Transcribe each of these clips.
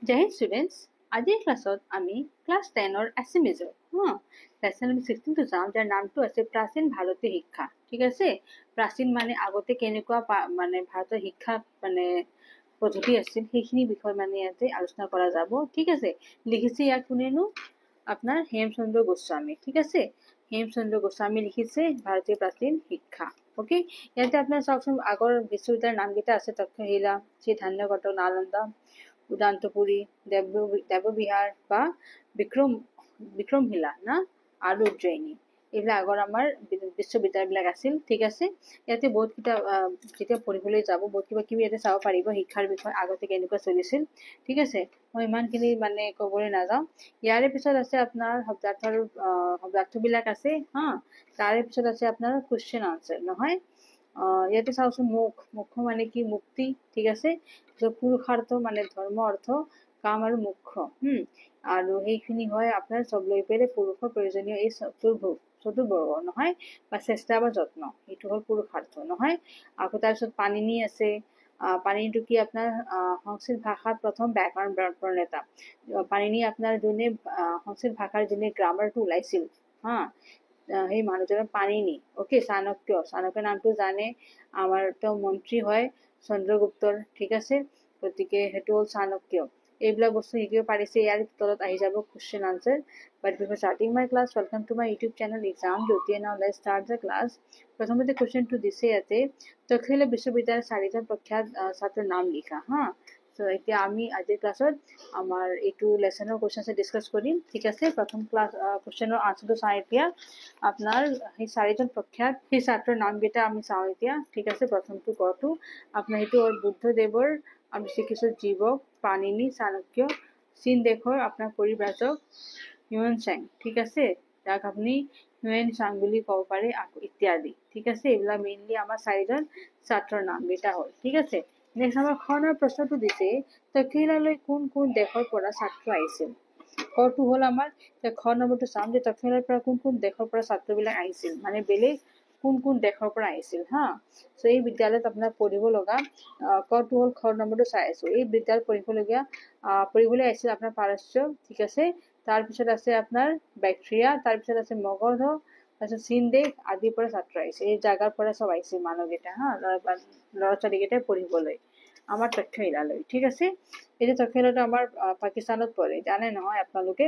জয় Hind students. আজিৰ ক্লাছত আমি ক্লাছ 10ৰ এছএমিজৰ লেচন আমি 16টো চাম, যাৰ নামটো আছে প্ৰাচীন ভাৰতীয় শিক্ষা। ঠিক আছে, প্ৰাচীন মানে আগতে কেনেকুৱা মানে ভাৰতৰ শিক্ষা মানে পদ্ধতি আছিল সেইখিনি বিষয় মানে ইয়াতে আলোচনা কৰা যাব। ঠিক আছে, লিখিছে ইয়াক কোনেনো? আপোনাৰ হেমচন্দ্ৰ গোস্বামী। ঠিক আছে, হেমচন্দ্ৰ গোস্বামী লিখিছে ভাৰতীয় প্ৰাচীন শিক্ষা। ওকে, ইয়াতে আপোনাৰ চাওকচোন আগৰ বিশ্ববিদ্যালয়ৰ নামকেইটা আছে তক্ষশিলা, শ্ৰীধান্যকটক, নালন্দা, উদান্তপুৰী, দেৱবিহাৰ বা বিক্ৰমশিলা না আৰু উজ্জয়িনী, এইবিলাক আগৰ আমাৰ বিশ্ববিদ্যালয়বিলাক আছিল। ঠিক আছে, ইয়াতে বহুত কিতাপ যেতিয়া পঢ়িবলৈ যাব বহুত কিবা কিবি ইয়াতে চাব পাৰিব শিক্ষাৰ বিষয়ে আগতে কেনেকুৱা চলিছিল। ঠিক আছে, মই ইমানখিনি মানে ক'বলৈ নাযাওঁ। ইয়াৰে পিছত আছে আপোনাৰ শব্দাৰ্থবিলাক আছে তাৰে পিছত আছে আপোনাৰ কুৱেশ্যন আনচাৰ নহয়। ইয়াতে চাওকচোন মুখ্য মানে কি? মুক্তি। ঠিক আছে, পুৰুষাৰ্থ মানে ধৰ্ম, অৰ্থ, কাম আৰু মুখ্য। আৰু সেইখিনি হয় আপোনাৰ চব লৈ পেলাই পুৰুষৰ প্ৰয়োজনীয় এই চতুৰ্বৰ্গ নহয়, বা চেষ্টা বা যত্ন, এইটো হ'ল পুৰুষাৰ্থ নহয়। আকৌ তাৰপিছত পাণিনি আছে। পাণিনিটো কি? আপোনাৰ সংস্কৃত ভাষাৰ প্ৰথম ব্যাকৰণ প্ৰণেতা। পাণিনি আপোনাৰ যোনে সংস্কৃত ভাষাৰ যোনে গ্ৰামাৰটো ওলাইছিল সেই মানুহজনৰ পাণিনি। অ'কে, চাণক্য নামটো জানে, আমাৰ তেওঁ মন্ত্ৰী হয় চন্দ্ৰগুপ্তৰ। ঠিক আছে, গতিকে সেইটো হ'ল চাণক্য। এইবিলাক বস্তু শিকিব পাৰিছে। ইয়াৰ তলত আহি যাব question answer. But before starting my class, welcome to my YouTube channel exam Jyoti. Now let's start the class. প্ৰথমতে কুৱেশ্যনটো দিছে ইয়াতে, তক্ষশিলা বিশ্ববিদ্যালয়ৰ 4জন প্ৰখ্যাত ছাত্ৰৰ নাম লিখা। চ' এতিয়া আমি আজিৰ ক্লাছত আমাৰ এইটো লেচনৰ কুৱেশ্যন ডিছকাছ কৰিম। ঠিক আছে, প্ৰথম কুৱেশ্যনৰ আনচাৰটো চাওঁ এতিয়া। আপোনাৰ সেই 4জন প্ৰখ্যাত সেই ছাত্ৰৰ নামকেইটা আমি চাওঁ এতিয়া। ঠিক আছে, প্ৰথমটো কটো আপোনাৰ সেইটো হ'ল বুদ্ধদেৱৰ আমি শিকিছোঁ জীৱক, পাণিনি, চাণক্য, চীন দেশৰ আপোনাৰ পৰিব্ৰাজক হিউৱেন চাং। ঠিক আছে, যাক আপুনি হিউৱেন চাং বুলি ক'ব পাৰে ইত্যাদি। ঠিক আছে, এইবিলাক মেইনলি আমাৰ 4জন ছাত্ৰৰ নামকেইটা হ'ল। ঠিক আছে, নেক্সট আমাৰ খনৰ প্ৰশ্নটো দিছে, তক্ষশিলালৈ কোন কোন দেশৰ পৰা ছাত্ৰ আহিছিল? কটো হ'ল আমাৰ খ নম্বৰটো চাম যে তক্ষশিলাৰ পৰা কোন কোন দেশৰ পৰা ছাত্ৰবিলাক আহিছিল, মানে বেলেগ কোন কোন দেশৰ পৰা আহিছিল। চ' এই বিদ্যালয়ত আপোনাৰ পঢ়িব লগা কটো হ'ল খ নম্বৰটো চাই আছো। এই বিদ্যালয়ত পঢ়িবলৈ আহিছিল আপোনাৰ পাৰস্য। ঠিক আছে, তাৰপিছত আছে আপোনাৰ বেক্ট্ৰিয়া, তাৰপিছত আছে মগধ, তাৰপিছত চীন দেশ আদিৰ পৰা ছাত্ৰ আহিছে। এই জাগাৰ পৰা চব আহিছিল মানুহকেইটা ল'ৰা ছোৱালীকেইটাই পঢ়িবলৈ আমাৰ তক্ষশিলালৈ। ঠিক আছে, এতিয়া তক্ষশিলাটো আমাৰ পাকিস্তানত পৰে, জানে নহয় আপোনালোকে?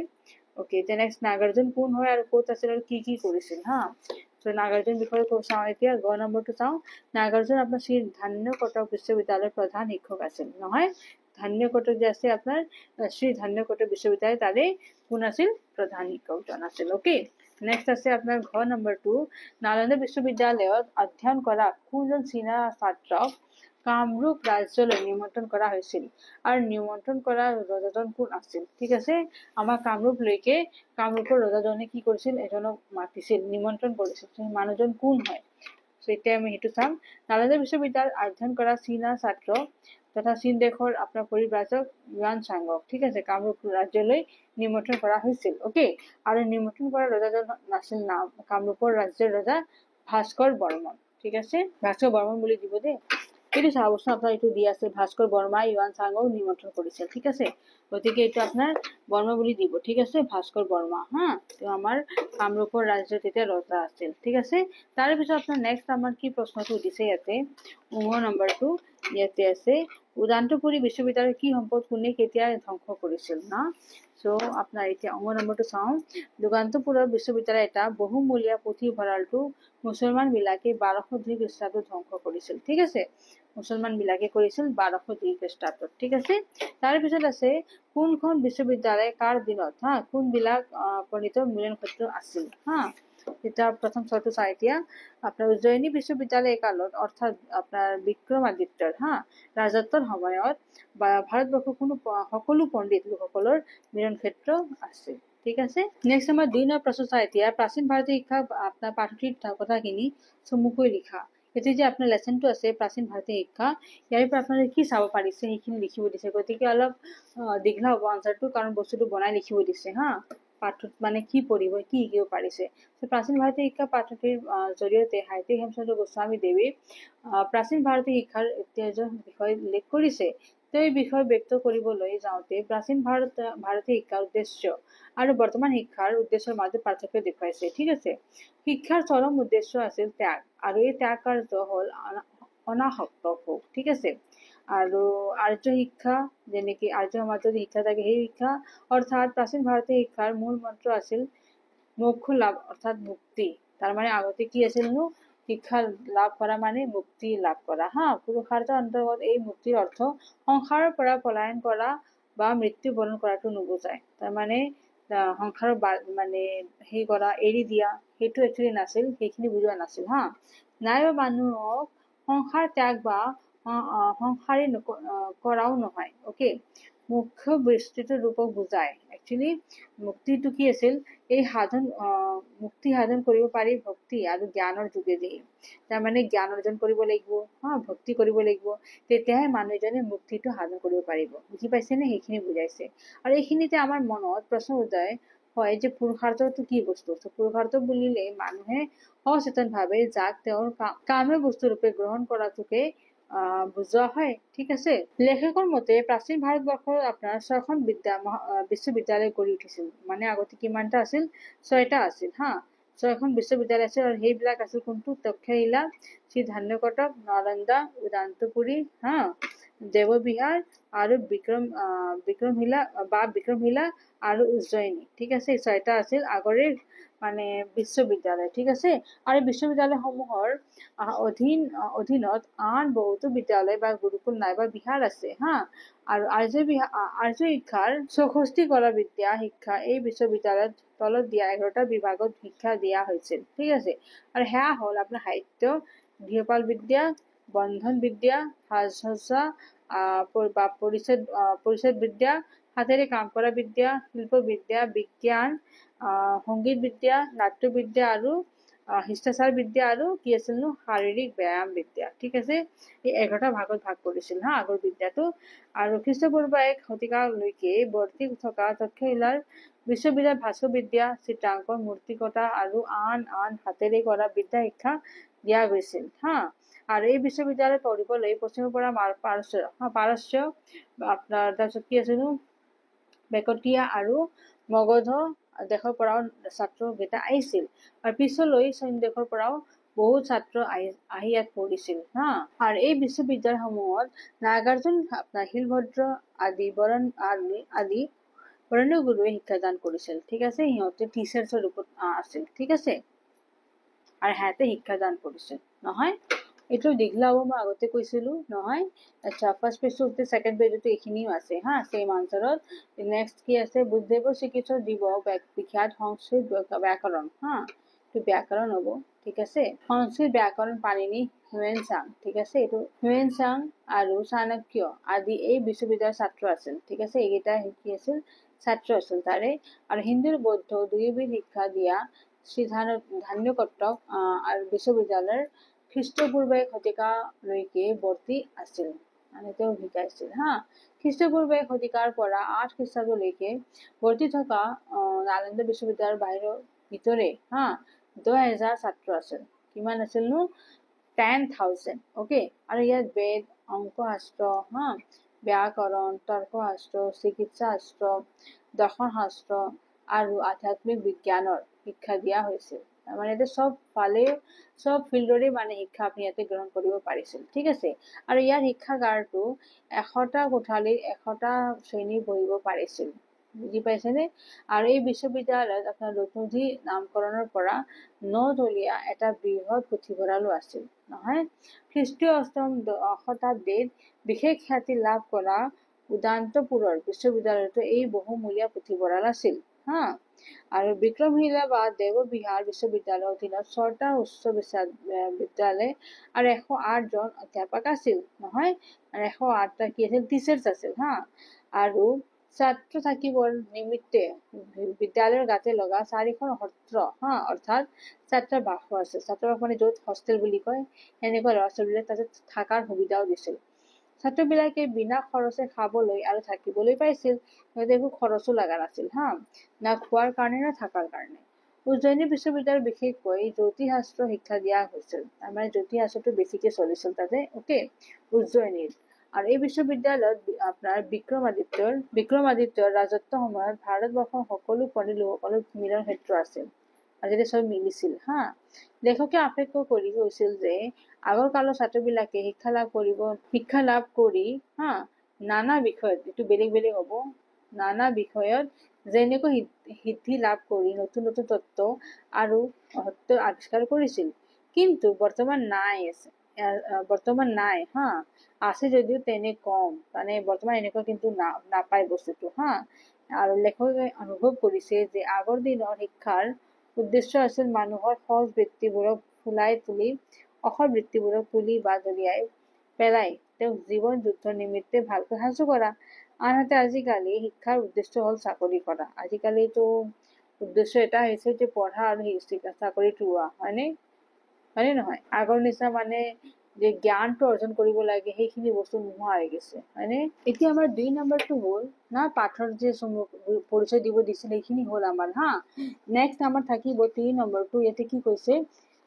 অ'কে, এতিয়া নেক্সট নাগাৰ্জুন কোন হয় আৰু ক'ত আছিল আৰু কি কি কৰিছিল। চ' নাগাৰ্জুন বিষয়ে চাওঁ এতিয়া। গ নম্বৰটো চাওঁ। নাগাৰ্জুন আপোনাৰ শ্ৰী ধান্যকটক বিশ্ববিদ্যালয়ৰ প্ৰধান শিক্ষক আছিল নহয়। ধান্যকটক যে আছে আপোনাৰ শ্ৰী ধান্যকটক বিশ্ববিদ্যালয়, তাৰে কোন আছিল? প্ৰধান শিক্ষকজন আছিল। অ'কে, নেক্সট আছে আপোনাৰ ঘ নম্বৰটো। নালন্দা বিশ্ববিদ্যালয়ত অধ্যয়ন কৰা কোনজন চীনা ছাত্ৰক কামৰূপ ৰাজ্যলৈ নিমন্ত্ৰণ কৰা হৈছিল আৰু নিমন্ত্ৰণ কৰা ৰজাজন কোন আছিল? ঠিক আছে, আমাৰ কামৰূপৰ ৰজাজনে কি কৰিছিল? এজনক মাতিছিল, নিমন্ত্ৰণ কৰিছিল। মানুহজন কোন হয়? এতিয়া আমি সেইটো চাম। নালন্দা বিশ্ববিদ্যালয়ত অধ্যয়ন কৰা চীনা ছাত্ৰ তথা চীন দেশৰ আপোনাৰ পৰিব্ৰাজক হিউৱেন-চাঙক ঠিক আছে কামৰূপ ৰাজ্যলৈ নিমন্ত্ৰণ কৰা হৈছিল। অ'কে, আৰু নিমন্ত্ৰণ কৰা ৰজাজন নাছিল নাম কামৰূপৰ ৰাজ্যৰ ৰজা ভাস্কৰ বৰ্মন। ঠিক আছে, ভাস্কৰ বৰ্মন বুলি দিব দেই। এইটো চাবচোন, আপোনাৰ এইটো দি আছে ভাস্কৰ বৰ্মাই হিউৱেন-চাঙক নিমন্ত্ৰণ কৰিছিল। ঠিক আছে, গতিকে এইটো আপোনাৰ বৰ্মা বুলি দিব। ঠিক আছে, ভাস্কৰ বৰ্মা তেওঁ আমাৰ কামৰূপৰ ৰাজ্যৰ তেতিয়া ৰজা আছিল। ঠিক আছে, তাৰে পিছত আপোনাৰ নেক্সট আমাৰ কি প্ৰশ্নটো দিছে ইয়াতে নম্বৰটো ইয়াতে আছে, উদান্তপুৰী বিশ্ববিদ্যালয়ৰ কি সম্পদ কোনে কেতিয়া ধ্বংস কৰিছিল চ' আপোনাৰ এতিয়া নম্বৰটো চাওঁ। উদান্তপুৰৰ বিশ্ববিদ্যালয় এটা বহুমূলীয়া পুথিভঁৰালটো মুছলমান বিলাকে 1202 খ্ৰীষ্টাব্দত ধ্বংস কৰিছিল। ঠিক আছে, মুছলমান বিলাকে কৰিছিল 1202 খ্ৰীষ্টাব্দত। ঠিক আছে, তাৰ পিছত আছে কোনখন বিশ্ববিদ্যালয় কাৰ দিনত কোনবিলাক পণ্ডিতৰ মিলন ক্ষেত্ৰ আছিল এতিয়া প্ৰথম ছয়টো চাই এতিয়া আপোনাৰ উজ্জয়িনী বিশ্ববিদ্যালয় কালত অৰ্থাৎ আপোনাৰ বিক্ৰমাদিত্যৰ ৰাজত্বৰ সময়ত ভাৰতবৰ্ষৰ সকলো পণ্ডিত লোকসকলৰ মিলন ক্ষেত্ৰ আছিল। ঠিক আছে, নেক্সট আমাৰ 2 নম্বৰ প্ৰশ্ন চাই এতিয়া প্ৰাচীন ভাৰতীয় শিক্ষা আপোনাৰ পাঠ্যপুথিৰ কথাখিনি চমুকৈ লিখা। এতিয়া যে আপোনাৰ লেচনটো আছে প্ৰাচীন ভাৰতীয় শিক্ষা, ইয়াৰ পৰা আপোনালোকে কি চাব পাৰিছে সেইখিনি লিখিব দিছে। গতিকে অলপ দীঘলা হ'ব আনচাৰটো, কাৰণ বস্তুটো বনাই লিখিব দিছে পাঠত মানে কি পঢ়িব কি শিকিব পাৰিছে। প্ৰাচীন ভাৰতীয় শিক্ষা পাঠ্যপুথিৰ জৰিয়তে সাহিত্যিক হেমচন্দ্ৰ গোস্বামী দেৱে প্ৰাচীন ভাৰতীয় শিক্ষাৰ ইতিহাসৰ বিষয়ে উল্লেখ কৰিছে। তো এই বিষয় ব্যক্ত কৰিবলৈ যাওঁতে প্ৰাচীন ভাৰতীয় শিক্ষাৰ উদ্দেশ্য আৰু বৰ্তমান শিক্ষাৰ উদ্দেশ্যৰ মাজত পাৰ্থক্য দেখুৱাইছে। ঠিক আছে, শিক্ষাৰ চৰম উদ্দেশ্য আছিল ত্যাগ, আৰু এই ত্যাগ কাৰ্য হ'ল অনাসক্ত ভোগ। ঠিক আছে, আৰু আৰ্য শিক্ষা, যেনেকৈ আৰ্য সমাজত শিক্ষা থাকে সেই শিক্ষা, অৰ্থাৎ প্ৰাচীন ভাৰতীয় শিক্ষাৰ মূল মন্ত্ৰ আছিল মোক্ষ লাভ অৰ্থাৎ মুক্তি। তাৰ মানে আগতে কি আছিলনো, শিক্ষা লাভ কৰা মানে মুক্তি লাভ কৰা। পুৰুষাৰ্থৰ অন্তৰ্গত এই মুক্তিৰ অৰ্থ সংসাৰৰ পৰা পলায়ন কৰা বা মৃত্যুবৰণ কৰাটো নুবুজায়। তাৰমানে সংসাৰৰ মানে সেই কৰা এৰি দিয়া সেইটো একচুৱেলি নাছিল, সেইখিনি বুজোৱা নাছিল। নাইবা মানুহক সংসাৰ ত্যাগ বা সংসাৰী কৰাও নহয়। অ'কে, মুখ্য বিস্তৃত ৰূপক বুজায়। একচুৱেলি মুক্তিটো কি আছিল, এই মুক্তি সাধন কৰিব পাৰি ভক্তি আৰু জ্ঞানৰ যোগেদি। তাৰমানে জ্ঞান অৰ্জন কৰিব লাগিব, ভক্তি কৰিব লাগিব, তেতিয়াহে মানুহ এজনে মুক্তিটো সাধন কৰিব পাৰিব। বুজি পাইছেনে? সেইখিনি বুজাইছে। আৰু এইখিনিতে আমাৰ মনত প্ৰশ্ন উদয় হয় যে পুৰুষাৰ্থটো কি বস্তু। পুৰুষাৰ্থ বুলিলে মানুহে সচেতনভাৱে যাক তেওঁৰ কামে বস্তু ৰূপে গ্ৰহণ কৰাটোকে বুজোৱা হয়। ঠিক আছে, লেখকৰ মতে প্ৰাচীন ভাৰতবৰ্ষৰ আপোনাৰ 6খন বিশ্ববিদ্যালয় গঢ়ি উঠিছিল। মানে আগতে কিমানটা আছিল, 6টা আছিল। 6খন বিশ্ববিদ্যালয় আছিল, আৰু সেইবিলাক আছিল কোনটো, তক্ষশিলা, শ্ৰীধান্যকটক, নালন্দা, উদান্তপুৰী, দেৱবিহাৰ আৰু বিক্ৰমশিলা আৰু উজ্জয়িনী। ঠিক আছে, 6টা আছিল আগৰে মানে বিশ্ববিদ্যালয়। ঠিক আছে, আৰু বিশ্ববিদ্যালয়সমূহৰ অধীনত আন বহুতো বিদ্যালয় বা গুৰুকুল নাইবা বিহাৰ আছে। আৰু আৰ্য শিক্ষাৰ 64 কলা বিদ্যা শিক্ষা এই বিশ্ববিদ্যালয়ত তলত দিয়া 11টা বিভাগত শিক্ষা দিয়া হৈছিল। ঠিক আছে, আৰু সেয়া হ'ল আপোনাৰ সাহিত্য, গৃহপাল বিদ্যা, বন্ধন বিদ্যা, সাজসজ্জা বা পৰিচ্ছদ বিদ্যা, হাতেৰে কাম কৰা বিদ্যা, শিল্প বিদ্যা, বিজ্ঞান, সংগীত বিদ্যা, নাট্য বিদ্যা আৰু শিষ্টাচাৰ বিদ্যা, আৰু কি আছিল শাৰীৰিক ব্যায়াম বিদ্যা। ঠিক আছে, এই 11টা ভাগত ভাগ কৰিছিল আগৰ বিদ্যাটো। আৰু খ্ৰীষ্টপূৰ্ব 1 শতিকালৈকে বৰ্তি থকা তক্ষশিলাৰ বিশ্ববিদ্যালয় ভাস্কৰ বিদ্যা, চিত্ৰাংকন, মূৰ্তি কটা আৰু আন হাতেৰে কৰা বিদ্যা শিক্ষা দিয়া গৈছিল। আৰু এই বিশ্ববিদ্যালয়ত পঢ়িবলৈ পশ্চিমৰ পৰা পাৰস্য আপোনাৰ তাৰপিছত কি আছিল বেকটীয়া আৰু মগধ দেশৰ পৰাও ছাত্ৰকেইটা আহিছিল, আৰু পিছলৈ চীন দেশৰ পৰাও বহুত ছাত্ৰ আহি ইয়াত পঢ়িছিল। আৰু এই বিশ্ববিদ্যালয়সমূহত নাগাৰ্জুন, আপোনাৰ শিলভদ্ৰ আদি বৰেণ্য গুৰুৱে শিক্ষাদান কৰিছিল। ঠিক আছে, সিহঁতে টিচাৰ্ছৰ ৰূপত আছিল। ঠিক আছে, আৰু সিহঁতে শিক্ষাদান কৰিছিল নহয়। এইটো দীঘলা হ'ব, মই আগতে কৈছিলো নহয়। আচ্ছা, ফাৰ্ষ্ট পেজটো ছেকেণ্ড পেজতো এইখিনিও আছে ছেম আনচাৰত। নেক্সট কি আছে, বুদ্ধদেৱৰ চিকিৎসক বিখ্যাত সংস্কৃত ব্যাকৰণ। এইটো ব্যাকৰণ হ'ব। ঠিক আছে, সংস্কৃত ব্যাকৰণ পাণিনি, হিউয়েন-চাং। ঠিক আছে, এইটো হিউয়েন-চাং আৰু চাণক্য আদি এই বিশ্ববিদ্যালয়ৰ ছাত্ৰ আছিল। ঠিক আছে, এইকেইটা কি আছিল, ছাত্ৰ আছিল তাৰে। আৰু হিন্দু বৌদ্ধ দুয়োবিধ শিক্ষা দিয়া শ্ৰীধান্যকটক আৰু বিশ্ববিদ্যালয়ৰ খ্ৰীষ্টপূৰ্ব 1 শতিকালৈকে বৰ্তি আছিল, মানে তেওঁ শিকাইছিল। খ্ৰীষ্টপূৰ্ব 1 শতিকাৰ পৰা 8 খ্ৰীষ্টাব্দলৈকে বৰ্তি থকা নালন্দা বিশ্ববিদ্যালয়ৰ ভিতৰে 10,000 ছাত্ৰ আছিল। কিমান আছিলনো, 10,000। অ'কে, আৰু ইয়াত বেদ, অংকশাস্ত্ৰ, ব্যাকৰণ, তৰ্কশাস্ত্ৰ, চিকিৎসা শাস্ত্ৰ, দৰ্শন শাস্ত্ৰ আৰু আধ্যাত্মিক বিজ্ঞানৰ শিক্ষা দিয়া হৈছিল। মানে এতিয়া চব ফিল্ডৰে মানে শিক্ষা আপুনি ইয়াতে গ্ৰহণ কৰিব পাৰিছিল। ঠিক আছে, আৰু ইয়াৰ শিক্ষাগাৰটো 100টা কোঠালীৰ 100টা শ্ৰেণী বহিব পাৰিছিল। বুজি পাইছেনে? আৰু এই বিশ্ববিদ্যালয়ত আপোনাৰ নতুনধি নামকৰণৰ পৰা 9-তলীয়া এটা বৃহৎ পুথিভঁৰালো আছিল নহয়। খ্ৰীষ্টীয় 8ম শতাব্দীত বিশেষ খ্যাতি লাভ কৰা উদান্তপুৰৰ বিশ্ববিদ্যালয়তো এই বহুমূলীয়া পুথিভঁৰাল আছিল। আৰু বিক্ৰমশিলা বা দেৱবিহাৰ বিশ্ববিদ্যালয়ৰ অধীনত 6টা উচ্চ বিদ্যালয় আৰু 108 জন অধ্যাপক আছিল নহয়। আৰু 108টা কি আছিল, টিচাৰ্ছ আছিল। আৰু ছাত্ৰ থাকিবৰ নিমিত্তে বিদ্যালয়ৰ গাতে লগা 4খন সত্ৰ অৰ্থাৎ ছাত্ৰাবাস আছিল। ছাত্ৰাবাস মানে য'ত হোষ্টেল বুলি কয়, সেনেকুৱা ল'ৰা ছোৱালীবিলাক তাতে থকাৰ সুবিধাও দিছিল। ছাত্ৰবিলাকে বিনা খৰচে খাবলৈ আৰু থাকিবলৈ পাইছিল। সিহঁতে একো খৰচো লগা নাছিল না খোৱাৰ কাৰণে না থকাৰ কাৰণে। উজ্জয়িনী বিশ্ববিদ্যালয়ত বিশেষকৈ জ্যোতিষশাস্ত্ৰ শিক্ষা দিয়া হৈছিল। তাৰমানে জ্যোতিষশাস্ত্ৰটো বেছিকে চলিছিল তাতে। অ'কে, উজ্জয়িনীত আৰু এই বিশ্ববিদ্যালয়ত আপোনাৰ বিক্ৰমাদিত্যৰ ৰাজত্ব সময়ত ভাৰতবৰ্ষৰ সকলো পণ্ডিত লোকসকলৰ মিলন ক্ষেত্ৰ আছিল আৰু যেতিয়া চব মিলিছিল হা। লেখকে আক্ষেপ কৰি কৈছিল যে আগৰ কালৰ ছাত্ৰবিলাকে শিক্ষা লাভ কৰি হা নানা বিষয়ত, এইটো বেলেগ বেলেগ হ'ব, নানা বিষয়ত যেনেকৈ সিদ্ধি লাভ কৰি নতুন নতুন তত্ত্ব আৰু সত্য আৱিষ্কাৰ কৰিছিল, কিন্তু বৰ্তমান নাই হা। আছে যদিও তেনে কম, মানে বৰ্তমান এনেকুৱা কিন্তু নাপায় বস্তুটো হা। আৰু লেখকে অনুভৱ কৰিছে যে আগৰ দিনৰ শিক্ষাৰ উদ্দেশ্য আছিল মানুহৰ সৎ বৃত্তিবোৰক অসৎ বৃত্তিবোৰক তুলি বা দলিয়াই পেলাই তেওঁক জীৱন যুদ্ধৰ নিমিত্তে ভালকৈ সাজু কৰা। আনহাতে আজিকালি শিক্ষাৰ উদ্দেশ্য হ'ল চাকৰি কৰা। আজিকালিতো উদ্দেশ্য এটা হৈছে যে পঢ়া আৰু চাকৰিটো লোৱা, হয়নে নহয়? আগৰ নিচিনা মানে যে জ্ঞানটো অৰ্জন কৰিব লাগে সেইখিনি বস্তু নোহোৱা হৈ গৈছে, হয়নে? এতিয়া আমাৰ 2 নম্বৰটো হ'ল না, পাঠৰ যে পৰিচয় দিব দিছিল সেইখিনি হ'ল আমাৰ হা। নেক্সট আমাৰ থাকিব 3 নম্বৰটো। ইয়াতে কি কৈছে,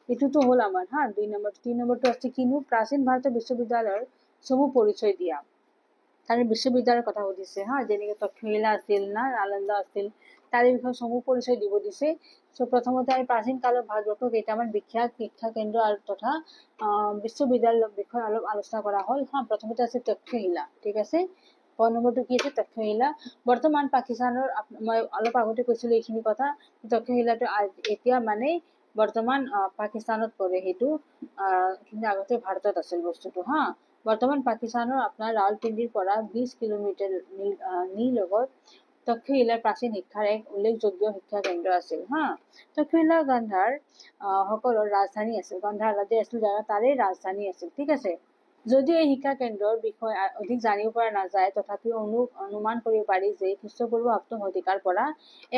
এইটোতো হ'ল আমাৰ হা 2 নম্বৰটো। 3 নম্বৰটো আছে কিনো, প্ৰাচীন ভাৰতৰ বিশ্ববিদ্যালয়ৰ সমূহ পৰিচয় দিয়া। তাৰে বিশ্ববিদ্যালয়ৰ কথা সুধিছে হা, যেনেকে তক্ষশিলা আছিল না, নালন্দা আছিল, তাৰে বিষয়ে সমূহ পৰিচয় দিব দিছে। প্ৰথমতে আমি প্ৰাচীন কালৰ ভাৰতবৰ্ষৰ কেইটামান বিখ্যাত শিক্ষা কেন্দ্ৰ আৰু তথা বিশ্ববিদ্যালয়ৰ বিষয়ে অলপ আলোচনা কৰা হ'ল হা। প্ৰথমতে আছে তক্ষশিলা, ঠিক আছে। 1 নম্বৰটো কি আছে, তক্ষশিলা। বৰ্তমান পাকিস্তানৰ, মই অলপ আগতে কৈছিলো এইখিনি কথা, তক্ষশিলাটো এতিয়া মানে বৰ্তমান পাকিস্তানত পৰে, সেইটো কিন্তু আগতে ভাৰতত আছিল বস্তুটো হা। বৰ্তমান পাকিস্তানৰ আপোনাৰ ৰাৱলপিণ্ডিৰ পৰা 20 কিলোমিটাৰ লগত তক্ষশিলাৰ প্ৰাচীন শিক্ষাৰ এক উল্লেখযোগ্য শিক্ষা কেন্দ্ৰ আছিল হা। তক্ষশিলা গান্ধাৰ সকলৰ ৰাজধানী আছিল। গান্ধাৰ ৰাজে আছিল তাৰে ৰাজধানী আছিল, ঠিক আছে। যদিও এই শিক্ষা কেন্দ্ৰৰ বিষয়ে অধিক জানিব পৰা নাযায়, তথাপিও অনুমান কৰিব পাৰি যে খ্ৰীষ্টপূৰ্ব 7ম শতিকাৰ পৰা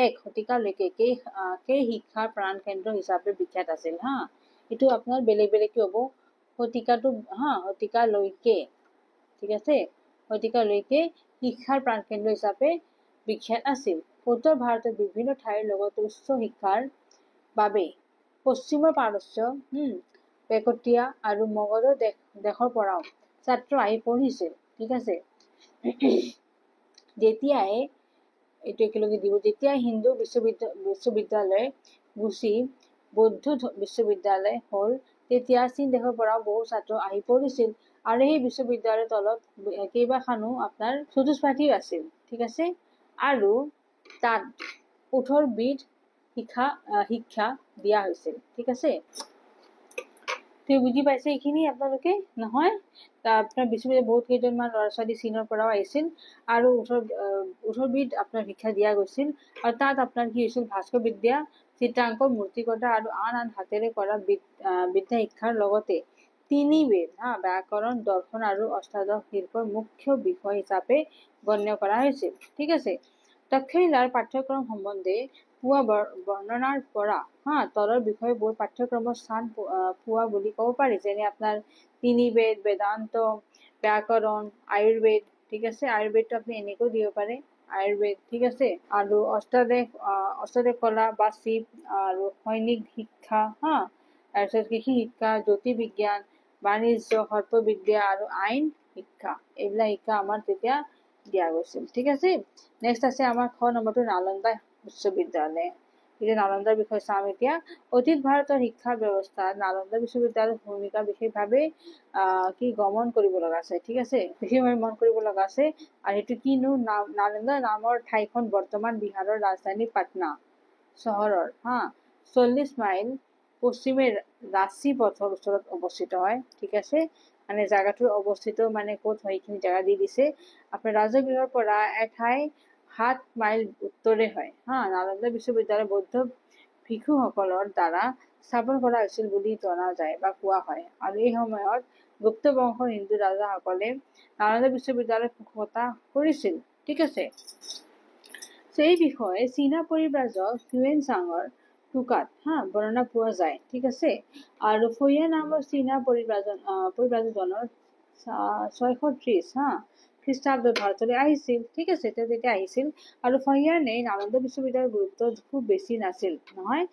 1 শতিকালৈকে কেই শিক্ষাৰ প্ৰাণ কেন্দ্ৰ হিচাপে বিখ্যাত আছিল হা। এইটো আপোনাৰ বেলেগ বেলেগকে হ'ব, শতিকালৈকে, ঠিক আছে, শতিকালৈকে শিক্ষাৰ প্ৰাণ কেন্দ্ৰ হিচাপে বিখ্যাত আছিল। উত্তৰ ভাৰতৰ বিভিন্ন ঠাইৰ লগতে উচ্চ শিক্ষাৰ বাবে পশ্চিমৰ পাৰস্য, পেকটীয়া আৰু মগধৰ দেশৰ পৰাও ছাত্ৰ আহি পঢ়িছিল, ঠিক আছে। যেতিয়াই হিন্দু বিশ্ববিদ্যালয় গুচি বৌদ্ধ বিশ্ববিদ্যালয় হ'ল, তেতিয়া চীন দেশৰ পৰাও বহু ছাত্ৰ আহি পঢ়িছিল আৰু সেই বিশ্ববিদ্যালয়ৰ তলত কেইবাখনো আপোনাৰ চতুষ্পাঠী আছিল, ঠিক আছে। আৰু তাত 18 বিধ শিক্ষা দিয়া হৈছিল, ঠিক আছে। বুজি পাইছে এইখিনি আপোনালোকে নহয়? আপোনাৰ বিশ্ববিদ্যালয় বহুত কেইজনমান ল'ৰা ছোৱালী চীনৰ পৰাও আহিছিল আৰু 18 বিধ আপোনাৰ শিক্ষা দিয়া গৈছিল। আৰু তাত আপোনাৰ কি হৈছিল, ভাস্কৰ বিদ্যা, চিত্ৰাংকন, মূৰ্তি কটা আৰু আন হাতেৰে কৰা বিদ্যা শিক্ষাৰ লগতে 3 বেদ ব্যাকৰণ, দৰ্শন আৰু অষ্টাদশ শিল্পৰ মুখ্য বিষয় হিচাপে গণ্য কৰা হৈছিল, ঠিক আছে। তক্ষশিলাৰ পাঠ্যক্ৰম সম্বন্ধে পোৱা বৰ্ণনাৰ পৰা তলৰ বিষয়বোৰ পাঠ্যক্ৰমৰ স্থান পোৱা বুলি ক'ব পাৰি। যেনে আপোনাৰ 3 বেদ, বেদান্ত, ব্যাকৰণ, আয়ুৰ্বেদ, ঠিক আছে। আয়ুৰ্বেদটো আপুনি এনেকৈও দিব পাৰে, আয়ুৰ্বেদ, ঠিক আছে। আৰু অষ্টাদশ কলা বা শিৱ আৰু সৈনিক শিক্ষা তাৰপিছত কৃষি শিক্ষা, জ্যোতিৰ্বিজ্ঞান, বাণিজ্য, সৰ্পবিদ্যা আৰু আইন শিক্ষা, এইবিলাক শিক্ষা আমাৰ তেতিয়া দিয়া গৈছিল, ঠিক আছে। নেক্সট আছে আমাৰ 6 নম্বৰটো নালন্দা বিশ্ববিদ্যালয়। এতিয়া নালন্দাৰ বিষয়ে চাম। এতিয়া অতীত ভাৰতৰ শিক্ষা ব্যৱস্থাত নালন্দা বিশ্ববিদ্যালয়ৰ ভূমিকা বিশেষভাৱে গমন কৰিব লগা আছে, ঠিক আছে, বিশেষভাৱে মন কৰিব লগা আছে। আৰু সেইটো কিনো, নালন্দা নামৰ ঠাইখন বৰ্তমান বিহাৰৰ ৰাজধানী পাটনা চহৰৰ 40 মাইল পশ্চিমে ৰাঁচী পথৰ ওচৰত অৱস্থিত হয়, ঠিক আছে। মানে জাগাটোৰ অৱস্থিত মানে ক'ত হয় এইখিনি জাগা দি দিছে। আপোনাৰ ৰাজগৃহৰ পৰা এঠাই 7 মাইল উত্তৰে হয় নালন্দা বিশ্ববিদ্যালয় বৌদ্ধ ভিক্ষুসকলৰ দ্বাৰা স্থাপন কৰা হৈছিল বুলি জনা যায় বা কোৱা হয়। আৰু এই সময়ত গুপ্ত বংশৰ হিন্দু ৰাজাসকলে নালন্দা বিশ্ববিদ্যালয়ৰ পোষকতা কৰিছিল, ঠিক আছে। এই বিষয়ে চীনা পৰিব্ৰাজক হিউয়েন চাঙৰ টোকাত বৰ্ণনা পোৱা যায়, ঠিক আছে। আৰু ফৈয়া নামৰ চীনা পৰিব্ৰাজকজনৰ 630 খ্ৰীষ্টাব্দত ভাৰতলৈ আহিছিল। ঠিক আছে, তেওঁ তেতিয়া আহিছিল আৰু ফাহিয়ানে নালন্দা বিশ্ববিদ্যালয়ৰ গুৰুত্ব খুব বেছি নাছিল নহয়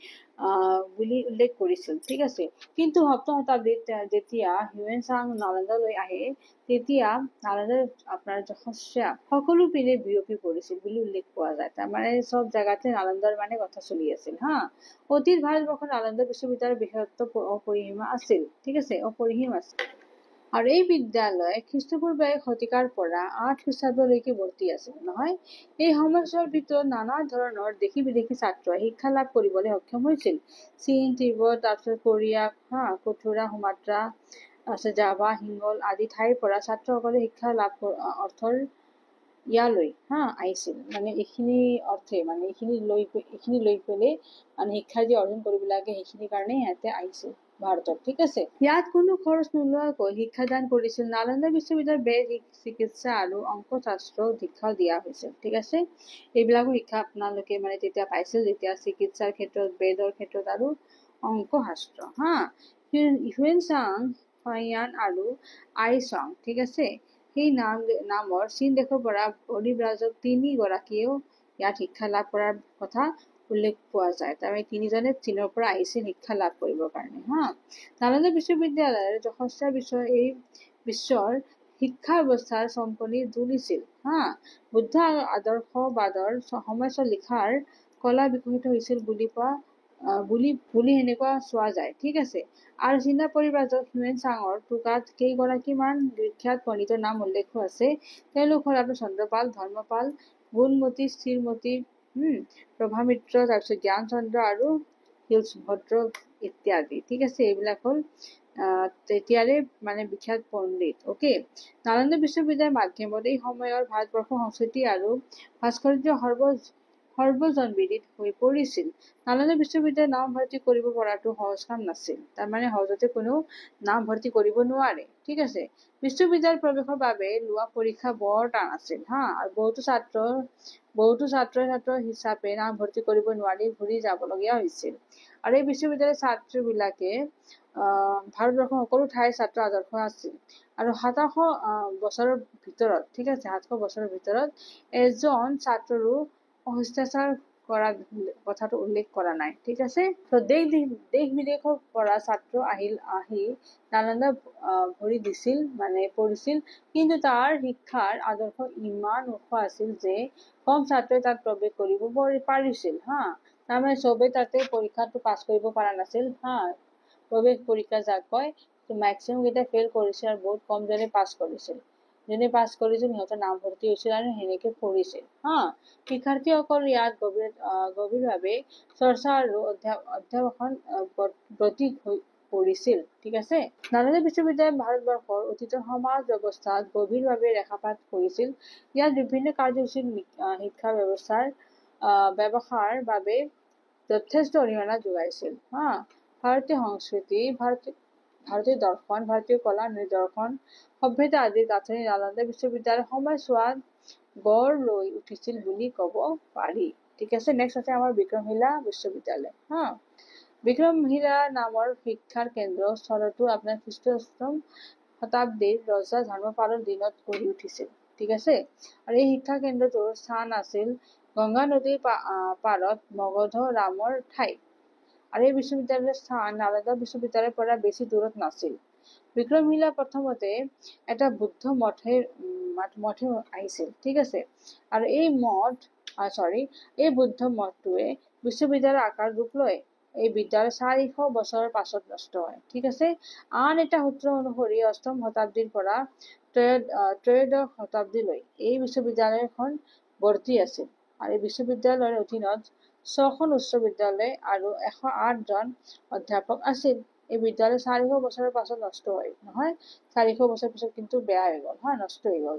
বুলি উল্লেখ কৰিছিল। ঠিক আছে, কিন্তু সপ্তম শতাব্দীত যেতিয়া হিউৱেন চাং নালন্দালৈ আহে তেতিয়া নালন্দাৰ আপোনাৰ যশস্যা সকলো পিনে বিয়পি পৰিছিল বুলি উল্লেখ পোৱা যায়। তাৰমানে চব জেগাতে নালন্দাৰ মানে কথা চলি আছিল হা। অতীত ভাৰতবৰ্ষৰ নালন্দা বিশ্ববিদ্যালয়ৰ বিশেষত্ব অপৰিসীম আছিল। ঠিক আছে, অপৰিসীম আছিল। আৰু এই বিদ্যালয় খ্ৰীষ্টপূৰ্ব ১ শতিকাৰ পৰা ৮ খ্ৰীষ্টাব্দলৈকে ভৰ্তি আছিল নহয়। এই সময়ছোৱাৰ ভিতৰত নানা ধৰণৰ দেশী বিদেশী ছাত্ৰই শিক্ষা লাভ কৰিবলৈ সক্ষম হৈছিল। চীন, তিব্বত, তাৰপিছত কোৰিয়া, কথুৰা, সুমাত্ৰা, তাৰপিছত জাভা, হিংগল আদি ঠাইৰ পৰা ছাত্ৰসকলে শিক্ষা লাভ অৰ্থৰ ইয়ালৈ আহিছিল। মানে এইখিনি অৰ্থে মানে এইখিনি লৈ পেলাই মানে শিক্ষা যি অৰ্জন কৰিব লাগে সেইখিনিৰ কাৰণে সিহঁতে আহিছিল ভাৰতত। ঠিক আছে, ইয়াত কোনো খৰচ নোলোৱাকৈ শিক্ষাদান কৰিছিল। নালন্দা বিশ্ববিদ্যালয়ত বেদ, চিকিৎসা আৰু অংকশাস্ত্ৰ শিক্ষা দিয়া হৈছিল। ঠিক আছে, এইবিলাকো শিক্ষা আপোনালোকে মানে তেতিয়া পাইছিল, যেতিয়া চিকিৎসাৰ ক্ষেত্ৰত, বেদৰ ক্ষেত্ৰত আৰু অংকশাস্ত্ৰ হিউৱেন চাং, ফাহিয়ান আৰু আই চং। ঠিক আছে, সেই নামৰ চীন দেশৰ পৰা পৰিব্ৰাজক ৩ গৰাকীয়েও ইয়াত শিক্ষা লাভ কৰাৰ কথা উল্লেখ পোৱা যায়। তাৰমানে ৩জনে চীনৰ পৰা আহিছিল শিক্ষা লাভ কৰিবৰ কাৰণে নালন্দা বিশ্ববিদ্যালয়ৰ যশস্যা এই বিশ্বৰ শিক্ষা ব্যৱস্থাৰ চম্পনি তুলিছিল বুদ্ধ আদৰ্শবাদৰ সময়ছোৱাত লিখাৰ কলা বিকশিত হৈছিল বুলি সেনেকুৱা চোৱা যায়। ঠিক আছে, আৰু চীনা পৰিব্ৰাজক হিউৱেন চাঙৰ টোকাত কেইগৰাকীমান বিখ্যাত পণ্ডিতৰ নাম উল্লেখ আছে। তেওঁলোক হ'ল আপোনাৰ চন্দ্ৰপাল, ধৰ্মপাল, গুণমতী, স্থিৰমতী, প্ৰভামিত্ৰ, তাৰপিছত জ্ঞান চন্দ্ৰ আৰু শিলভদ্ৰ ইত্যাদি। ঠিক আছে, এইবিলাক হ'ল তেতিয়াৰে মানে বিখ্যাত পণ্ডিত। অকে, নালন্দা বিশ্ববিদ্যালয়ৰ মাধ্যমত এই সময়ৰ ভাৰতবৰ্ষৰ সংস্কৃতি আৰু ভাস্কৰ্য সৰ্বজনবিদিত হৈ পৰিছিল। নালন্দা বিশ্ববিদ্যালয়ত নাম ভৰ্তি কৰিব পৰাটো সহজ কাম নাছিল। তাৰমানে সহজতে কোনো নাম ভৰ্তি কৰিব নোৱাৰে। ঠিক আছে, বিশ্ববিদ্যালয় প্ৰৱেশৰ বাবে লোৱা পৰীক্ষা বৰ টান আছিল আৰু বহুতো ছাত্ৰ হিচাপে নাম ভৰ্তি কৰিব নোৱাৰি ঘূৰি যাবলগীয়া হৈছিল। আৰু এই বিশ্ববিদ্যালয়ৰ ছাত্ৰবিলাকে ভাৰতবৰ্ষৰ সকলো ঠাইৰ ছাত্ৰ আদৰ্শ আছিল। আৰু ৭০০ বছৰৰ ভিতৰত, ঠিক আছে, ৭০০ বছৰৰ ভিতৰত এজন ছাত্ৰৰো অত্যাচাৰ কৰা কথাটো উল্লেখ কৰা নাই। ঠিক আছে, দেশ বিদেশৰ পৰা ছাত্ৰ আহি নালন্দা ভৰি দিছিল মানে পঢ়িছিল, কিন্তু তাৰ শিক্ষাৰ আদৰ্শ ইমান ওখ আছিল যে কম ছাত্ৰই তাত প্ৰৱেশ কৰিব পাৰিছিল তাৰমানে চবেই তাতে পৰীক্ষাটো পাছ কৰিব পৰা নাছিল প্ৰৱেশ পৰীক্ষা যাক কয়, মেক্সিমাম কেইটা ফেইল কৰিছিল আৰু বহুত কম জনে পাছ কৰিছিল। যোনে পাছ কৰিছিল সিহঁতৰ নাম ভৰ্তি হৈছিল আৰু সেনেকে পঢ়িছিল শিক্ষাৰ্থীসকল ইয়াত গভীৰভাৱে চৰ্চা আৰু অধ্যাপন ব্ৰতী হৈ পৰিছিল। ঠিক আছে, নালন্দা বিশ্ববিদ্যালয় ভাৰতবৰ্ষৰ অতীতৰ সমাজ ব্যৱস্থাত গভীৰভাৱে ৰেখাপাত কৰিছিল। ইয়াত বিভিন্ন কাৰ্যসূচীত শিক্ষা ব্যৱসায়ৰ বাবে যথেষ্ট অৰিহণা যোগাইছিল ভাৰতীয় সংস্কৃতি, ভাৰতীয় দৰ্শন, ভাৰতীয় কলা, নিদৰ্শন, সভ্যতা আদিৰ গাঁথনি নালন্দা বিশ্ববিদ্যালয়ৰ সময়ছোৱাত গঢ় লৈ উঠিছিল বুলি ক'ব পাৰি। ঠিক আছে, নেক্সট আছে আমাৰ বিক্ৰমশিলা বিশ্ববিদ্যালয় বিক্ৰমশিলা নামৰ শিক্ষাৰ কেন্দ্ৰ স্থলতো আপোনাৰ খ্ৰীষ্টম শতাব্দীৰ ৰজা ধৰ্মপালৰ দিনত গঢ়ি উঠিছিল। ঠিক আছে, আৰু এই শিক্ষা কেন্দ্ৰটোৰ স্থান আছিল গংগা নদীৰ পাৰত মগধ ৰামৰ ঠাইত। আৰু এই বিশ্ববিদ্যালয়ৰ স্থান নালন্দা বিশ্ববিদ্যালয়ৰ পৰা বেছি দূৰত নাছিল। বিক্ৰমশিলা প্ৰথমতে এটা বুদ্ধ মঠে আহিছিল। ঠিক আছে, আৰু এই বুদ্ধ মঠটোৱে বিশ্ববিদ্যালয়ৰ আকাৰ ৰূপ লয়। এই বিদ্যালয় ৪০০ বছৰৰ পাছত নষ্ট হয়। ঠিক আছে, আন এটা সূত্ৰ অনুসৰি ৮ম শতাব্দীৰ পৰা ত্ৰয়োদশ শতাব্দীলৈ এই বিশ্ববিদ্যালয়খন ভৰ্তি আছিল। আৰু এই বিশ্ববিদ্যালয়ৰ অধীনত ৬খন উচ্চ বিদ্যালয় আৰু ১০৮ জন অধ্যাপক আছিল। এই বিদ্যালয় ৪০০ বছৰৰ পাছত নষ্ট হয় নহয়, ৪০০ বছৰ পিছত কিন্তু বেয়া হৈ গ'ল নষ্ট হৈ গ'ল।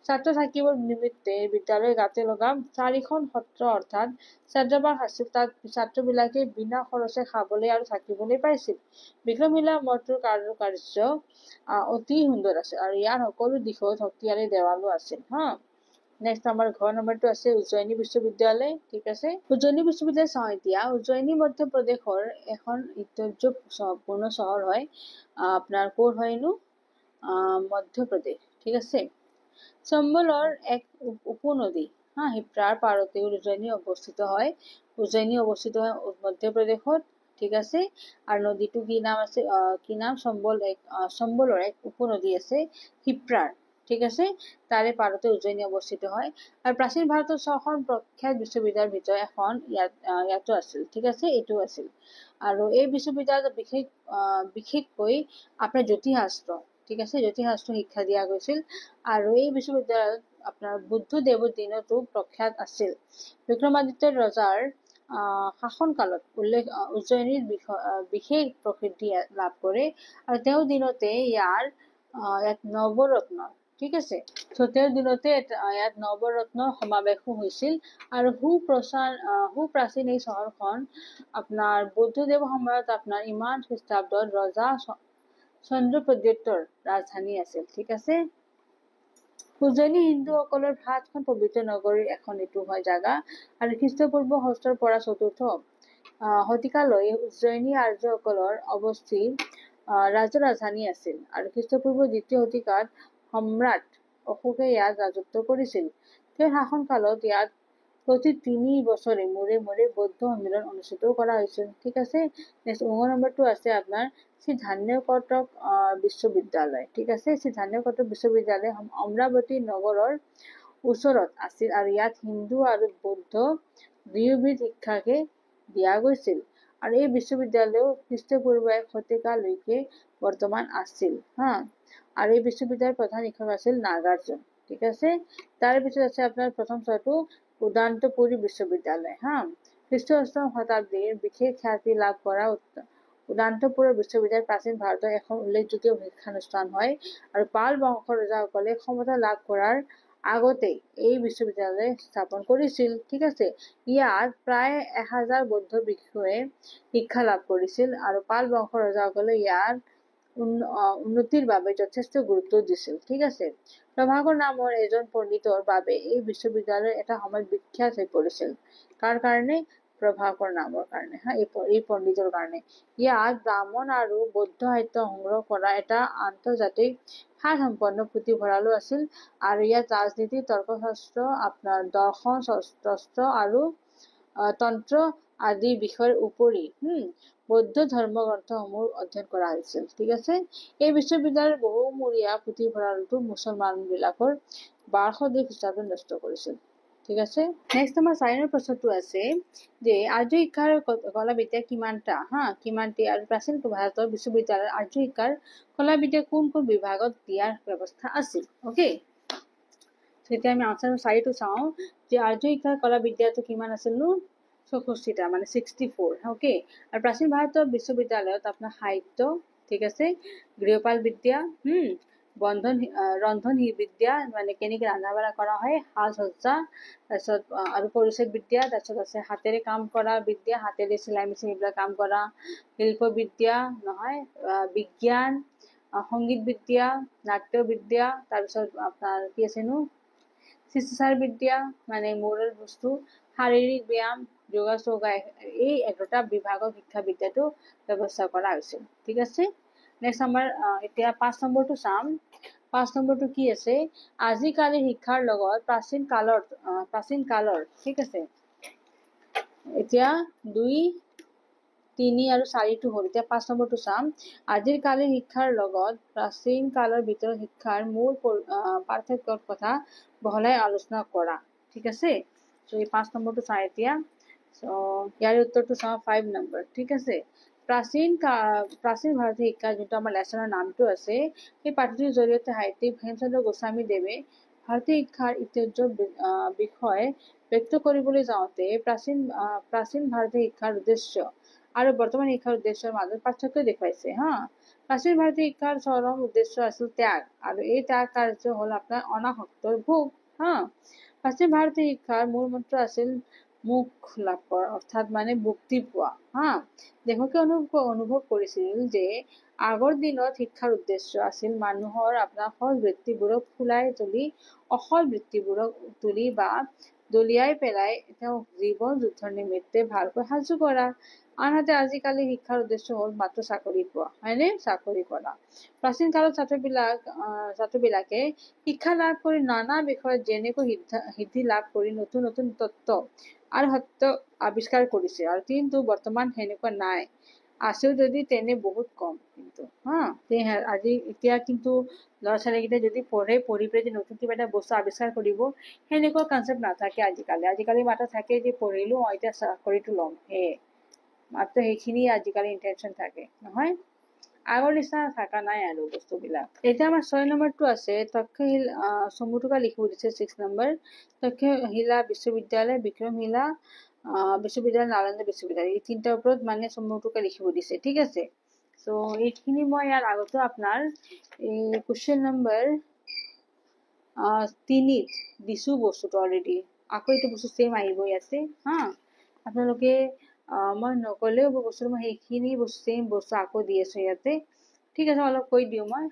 ছাত্ৰ থাকিবৰ নিমিত্তে বিদ্যালয়ৰ গাতে লগা ৪খন সত্ৰ অৰ্থাৎ ছাত্ৰাবাস আছিল। তাত ছাত্ৰবিলাকে বিনা খৰচে খাবলৈ আৰু থাকিবলৈ পাইছিল। বিক্ৰমশিলা মঠটোৰ কাৰুকাৰ্য অতি সুন্দৰ আছিল আৰু ইয়াৰ সকলো দিশত শক্তিশালী দেৱালো আছিল নেক্সট আমাৰ ঘৰ নম্বৰটো আছে উজ্জয়িনী বিশ্ববিদ্যালয়। ঠিক আছে, উজ্জয়িনী বিশ্ববিদ্যালয় চাওঁ এতিয়া। উজ্জয়িনী মধ্য প্ৰদেশৰ এখন ঐতিহ্যপূৰ্ণ চহৰ হয়। আপোনাৰ ক'ৰ হয়নো? মধ্য প্ৰদেশ। ঠিক আছে, চম্বলৰ এক উপনদী শিপ্ৰাৰ পাৰতে উজ্জয়িনী অৱস্থিত হয়। উজ্জয়িনী অৱস্থিত হয় মধ্যপ্ৰদেশত, ঠিক আছে। আৰু নদীটো কি নাম আছে, চম্বলৰ এক উপনদী আছে শিপ্ৰাৰ, ঠিক আছে। তাৰে পাৰতে উজ্জয়িনী অৱস্থিত হয়। আৰু প্ৰাচীন ভাৰতৰ 6খন প্ৰখ্যাত বিশ্ববিদ্যালয়ৰ ভিতৰত এখন ইয়াতো আছিল, ঠিক আছে, এইটো আছিল। আৰু এই বিশ্ববিদ্যালয়ত বিশেষকৈ আপোনাৰ জ্যোতিষশাস্ত্ৰ, ঠিক আছে, জ্যোতিষশাস্ত্ৰ শিক্ষা দিয়া গৈছিল। আৰু এই বিশ্ববিদ্যালয়ত আপোনাৰ বুদ্ধদেৱৰ দিনতো প্ৰখ্যাত আছিল। বিক্ৰমাদিত্য ৰজাৰ শাসনকালত উজ্জয়িনীৰ বিশেষ প্ৰসিদ্ধি লাভ কৰে। আৰু তেওঁৰ দিনতে ইয়াত নৱৰত্ন, ঠিক আছে, তেওঁৰ দিনতে ইয়াত নৱৰত্নৰ সমাৱেশো হৈছিল। আৰু সুপ্ৰাচীন এই চহৰখন আপোনাৰ বুদ্ধদেৱৰ সময়ত আপোনাৰ ইমান খ্ৰীষ্টাব্দত ৰজা চন্দ্ৰপ্ৰদ্যুতৰ ৰাজধানী আছিল, ঠিক আছে। উজ্জয়িনী হিন্দুসকলৰ 7খন পবিত্ৰ নগৰীৰ এখন এইটো হয় জাগা। আৰু খ্ৰীষ্টপূৰ্ব 6ৰ পৰা 4ৰ্থ শতিকালৈ উজ্জয়িনী আৰ্যসকলৰ অৱস্থিত ৰাজধানী আছিল। আৰু খ্ৰীষ্টপূৰ্ব 2য় শতিকাত সম্ৰাট অশোকে ইয়াত ৰাজত্ব কৰিছিল। তেওঁৰ শাসনকালত ইয়াত প্ৰতি 3 বছৰে মূৰে মূৰে বৌদ্ধ সন্মিলন অনুষ্ঠিত কৰা হৈছিল, ঠিক আছে। নেক্সট 9 নম্বৰটো আছে আপোনাৰ শ্ৰী ধান্যকটক বিশ্ববিদ্যালয়, ঠিক আছে। শ্ৰী ধান্যকটক বিশ্ববিদ্যালয় অমৰাৱতী নগৰৰ ওচৰত আছিল। আৰু ইয়াত হিন্দু আৰু বৌদ্ধ দুয়োবিধ শিক্ষাকে দিয়া গৈছিল। আৰু এই বিশ্ববিদ্যালয় খ্ৰীষ্টপূৰ্ব 1 শতিকালৈকে বৰ্তমান আছিল। আৰু এই বিশ্ববিদ্যালয়ৰ প্ৰধান শিক্ষক আছিল নাগাৰ্জুন, ঠিক আছে। তাৰ পিছত আছে আপোনাৰ প্ৰথম ছয়টো উদান্তপুৰী বিশ্ববিদ্যালয়। খ্ৰীষ্টীয় 8ম শতাব্দীৰ বিশেষ খ্যাতি লাভ কৰা উদান্তপুৰৰ বিশ্ববিদ্যালয় প্ৰাচীন ভাৰতৰ এখন উল্লেখযোগ্য শিক্ষানুষ্ঠান হয়। আৰু পাল বংশৰ ৰজাসকলে ক্ষমতা লাভ কৰাৰ আগতেই এই বিশ্ববিদ্যালয় স্থাপন কৰিছিল, ঠিক আছে। ইয়াত প্ৰায় 1000 বৌদ্ধ ভিক্ষুৱে শিক্ষা লাভ কৰিছিল। আৰু পাল বংশৰ ৰজাসকলে ইয়াৰ উন্নতিৰ বাবে যথেষ্ট গুৰুত্ব দিছিল, ঠিক আছে। প্ৰভাকৰ নামৰ এজন পণ্ডিতৰ বাবে এই বিশ্ববিদ্যালয় এটা সময়ত বিখ্যাত হৈ পৰিছিল। কাৰ কাৰণে? প্ৰভাকৰ নামৰ কাৰণে, এই পণ্ডিতৰ কাৰণে। ইয়াত ব্ৰাহ্মণ আৰু বৌদ্ধ সাহিত্য সংগ্ৰহ কৰা এটা আন্তৰ্জাতিক সাৰসম্পন্ন পুথিভঁৰালো আছিল। আৰু ইয়াত ৰাজনীতি, তৰ্কশাস্ত্ৰ, আপোনাৰ দৰ্শন, তন্ত্ৰ আৰু তন্ত্ৰ আদি বিষয়ৰ উপৰি বৌদ্ধ ধৰ্মগ্ৰন্থসমূহ অধ্যয়ন কৰা হৈছিল, ঠিক আছে। এই বিশ্ববিদ্যালয়ৰ বহুমূৰীয়া পুথিভঁৰালটো মুছলমানবিলাকৰ 1202 খ্ৰীষ্টাব্দত নষ্ট কৰিছিল, ঠিক আছে। নেক্সট আমাৰ 4 নম্বৰ প্ৰশ্নটো আছে যে আৰ্য শিক্ষাৰ কলাবিদ্যা কিমানটি আৰু প্ৰাচীন ভাৰতৰ বিশ্ববিদ্যালয়ৰ আৰ্য শিক্ষাৰ কলাবিদ্যা কোন কোন বিভাগত দিয়াৰ ব্যৱস্থা আছিল, অ'কে। তেতিয়া আমি আনসাৰ 4টো চাওঁ যে আৰ্য শিক্ষাৰ কলাবিদ্যাটো কিমান আছিল নো 64টা, মানে 64, অ'কে। আৰু প্ৰাচীন ভাৰতৰ বিশ্ববিদ্যালয়ত আপোনাৰ সাহিত্য, ঠিক আছে, গৃহপাল বিদ্যা, ৰন্ধন বিদ্যা, মানে কেনেকে ৰন্ধা বঢ়া কৰা হয়, সাজ সজ্জা, তাৰপিছত আৰু পৰিচয় বিদ্যা, তাৰপিছত আছে হাতেৰে কাম কৰা বিদ্যা, হাতেৰে চিলাই মেচিন এইবিলাক কাম কৰা, শিল্প বিদ্যা, বিজ্ঞান, সংগীত বিদ্যা, নাট্য বিদ্যা, তাৰপিছত আপোনাৰ কি আছেনো শিষ্টাচাৰ বিদ্যা, মানে মোৰল বস্তু, শাৰীৰিক ব্যায়াম, যোগা চৌগা, এই 11টা বিভাগৰ শিক্ষা বিদ্যাটো ব্যৱস্থা কৰা হৈছিল, ঠিক আছে। নেক্সট আমাৰ এতিয়া 5 নম্বৰটো চাম। 5 নম্বৰটো কি আছে, আজিকালিৰ শিক্ষাৰ লগত প্ৰাচীন কালৰ, ঠিক আছে। এতিয়া 2, 3 আৰু 4টো হ'ল। এতিয়া 5 নম্বৰটো চাম। আজিৰ কালিৰ শিক্ষাৰ লগত প্ৰাচীন কালৰ ভিতৰত শিক্ষাৰ মূল পাৰ্থক্যৰ কথা বহলাই আলোচনা কৰা, ঠিক আছে। এই 5 নম্বৰটো চাওঁ এতিয়া। ইয়াৰ উত্তৰটো চাওঁ 5 নম্বৰ, ঠিক আছে। প্ৰাচীন ভাৰতীয় শিক্ষা যোনটো আমাৰ লেচনৰ নামটো আছে, সেই পাঠটোৰ জৰিয়তে সাহিত্যিক হেমচন্দ্ৰ গোস্বামী দেৱে ভাৰতীয় শিক্ষাৰ ঐতিহ্যৰ বিষয়ে ব্যক্ত কৰিবলৈ যাওঁতে প্ৰাচীন ভাৰতীয় শিক্ষাৰ উদ্দেশ্য আৰু বৰ্তমান শিক্ষাৰ উদ্দেশ্যৰ মাজত পাৰ্থক্য দেখুৱাইছে। প্ৰাচীন ভাৰতীয় শিক্ষাৰ চৰম উদ্দেশ্য আছিল ত্যাগ, আৰু এই ত্যাগ কাৰ্য হ'ল আপোনাৰ অনাসক্তৰ ভোগ। প্ৰাচীন ভাৰতীয় শিক্ষাৰ মূল মন্ত্ৰ আছিল মোক্ষ লাভ কৰা, অৰ্থাৎ মানে মুক্তি পোৱা। লেখকে অনুভৱ কৰিছিল যে আগৰ দিনত শিক্ষাৰ উদ্দেশ্য আছিল মানুহৰ আপোনাৰ সৎ বৃত্তিবোৰক ফুলাই তুলি অসৎ বৃত্তিবোৰক তুলি বা দলিয়াই পেলাই তেওঁক জীৱন যুদ্ধৰ নিমিত্তে ভালকৈ সাজু কৰা। আনহাতে আজিকালি শিক্ষাৰ উদ্দেশ্য হ'ল মাত্ৰ চাকৰি পোৱা, হয়নে? চাকৰি কৰা। প্ৰাচীন কালত ছাত্ৰবিলাকে শিক্ষা লাভ কৰি নানা বিষয়ত যেনেকৈ সিদ্ধি লাভ কৰি নতুন নতুন তত্ত্ব আৰু সত্য আৱিষ্কাৰ কৰিছে, আৰু কিন্তু বৰ্তমান সেনেকুৱা নাই। আছেও যদি তেনে বহুত কম কিন্তু এতিয়া কিন্তু ল'ৰা ছোৱালীকেইটা যদি পঢ়ি পেলাই নতুন কিবা এটা বস্তু আৱিষ্কাৰ কৰিব, সেনেকুৱা কনচেপ্ট নাথাকে আজিকালি মাত্ৰ থাকে যে পঢ়িলো এতিয়া চাকৰিটো ল'ম, সেয়ে মাত্ৰ সেইখিনি আজিকালি ইণ্টেনশ্যন থাকে, নহয়? আগৰ নিচিনা থকা নাই আৰু বস্তুবিলাক। এতিয়া আমাৰ 6 নম্বৰটো আছে তক্ষশিলা, চমুটোকা লিখিব দিছে 6 নম্বৰ। তক্ষশিলা বিশ্ববিদ্যালয়, বিক্ৰমশিলা বিশ্ববিদ্যালয়, নালন্দা বিশ্ববিদ্যালয়, এই তিনিটাৰ ওপৰত মানে চমুটোকা লিখিব দিছে, ঠিক আছে? চ' এইখিনি মই ইয়াৰ আগতো আপোনাৰ এই কুৱেশ্যন নম্বৰ 3 দিছো বস্তুটো অলৰেডি। আকৌ এইটো বস্তু ছেম আহিব ইয়াতে, আপোনালোকে মই নকলেও বস্তুটো মই সেইখিনি ছেম বস্তু আকৌ দি আছো ইয়াতে, ঠিক আছে? অলপ কৈ দিওঁ মই,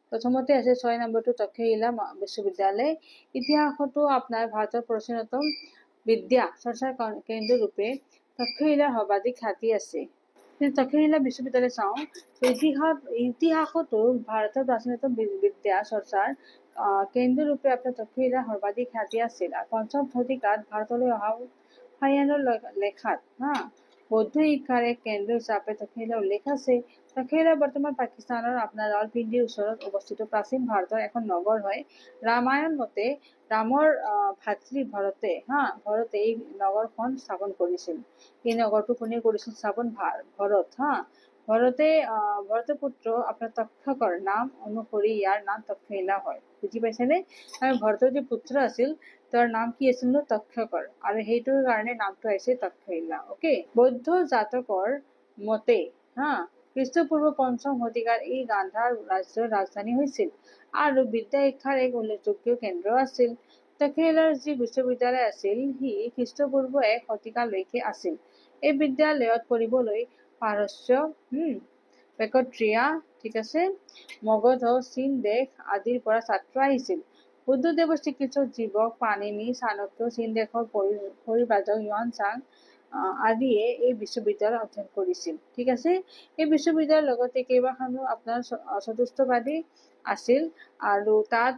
প্ৰথমতে আছে 6 নম্বৰটো তক্ষশিলা বিশ্ববিদ্যালয়। ইতিহাসতো আপোনাৰ ভাৰতৰ প্ৰাচীনতম বিদ্যা চৰ্চাৰ কেন্দ্ৰ ৰূপে তক্ষশিলাৰ সৰ্বাধিক খ্যাতি আছে। তক্ষশিলা বিশ্ববিদ্যালয় চাওঁ, ইতিহাসতো ভাৰতৰ প্ৰাচীনতম বিদ্যা চৰ্চাৰ কেন্দ্ৰ ৰূপে আপোনাৰ তক্ষশিলাৰ সৰ্বাধিক খ্যাতি আছিল। আৰু 5ম শতিকাত ভাৰতলৈ অহা হায়ানৰ লেখাত বৌদ্ধ শিক্ষাৰ এক কেন্দ্ৰ হিচাপে তক্ষশিলাৰ উল্লেখ আছে। তক্ষশিলা বৰ্তমান পাকিস্তানৰ আপোনাৰ ৰাৱলপিণ্ডিৰ ওচৰত অৱস্থিত প্ৰাচীন ভাৰতৰ এখন নগৰ হয়। ৰামায়ণ মতে ৰামৰ ভাতৃ ভৰতে এই নগৰখন স্থাপন কৰিছিল। এই নগৰটো কোনে কৰিছিল স্থাপন? ভৰত। ভৰতৰ পুত্ৰ আপোনাৰ তক্ষকৰ নাম অনুসৰি ইয়াৰ নাম তক্ষশিলা হয়। বুজি পাইছেনে? আৰু ভৰতৰ যে পুত্ৰ আছিল তেওঁৰ নাম কি আছিল? তক্ষকৰ, আৰু সেইটোৰ কাৰণে নামটো আহিছে তক্ষশিলা। অকে, বৌদ্ধ জাতকৰ মতে খ্ৰীষ্টপূৰ্ব 5ম শতিকাৰ এই গান্ধাৰ ৰাজ্যৰ ৰাজধানী হৈছিল আৰু বিদ্যা শিক্ষাৰ এক উল্লেখযোগ্য কেন্দ্ৰ আছিল। তক্ষশিলাৰ যি বিশ্ববিদ্যালয় আছিল সি খ্ৰীষ্টপূৰ্ব 1 শতিকালৈকে আছিল। এই বিদ্যালয়ত পঢ়িবলৈ পাৰস্য, বেক্ট্ৰিয়া, ঠিক আছে, মগধ, চীন দেশ আদিৰ পৰা ছাত্ৰ আহিছিল। বুদ্ধদেৱৰ চিকিৎসক জীৱক, পাণিনি, চাণক্য, চীন দেশৰ পৰিব্ৰাজক হিউৱান-চাং আদিয়ে এই বিশ্ববিদ্যালয়ত অধ্যয়ন কৰিছিল, ঠিক আছে? এই বিশ্ববিদ্যালয়ৰ লগতে কেইবাখনো আপোনাৰ চতুষ্পদী আছিল আৰু তাত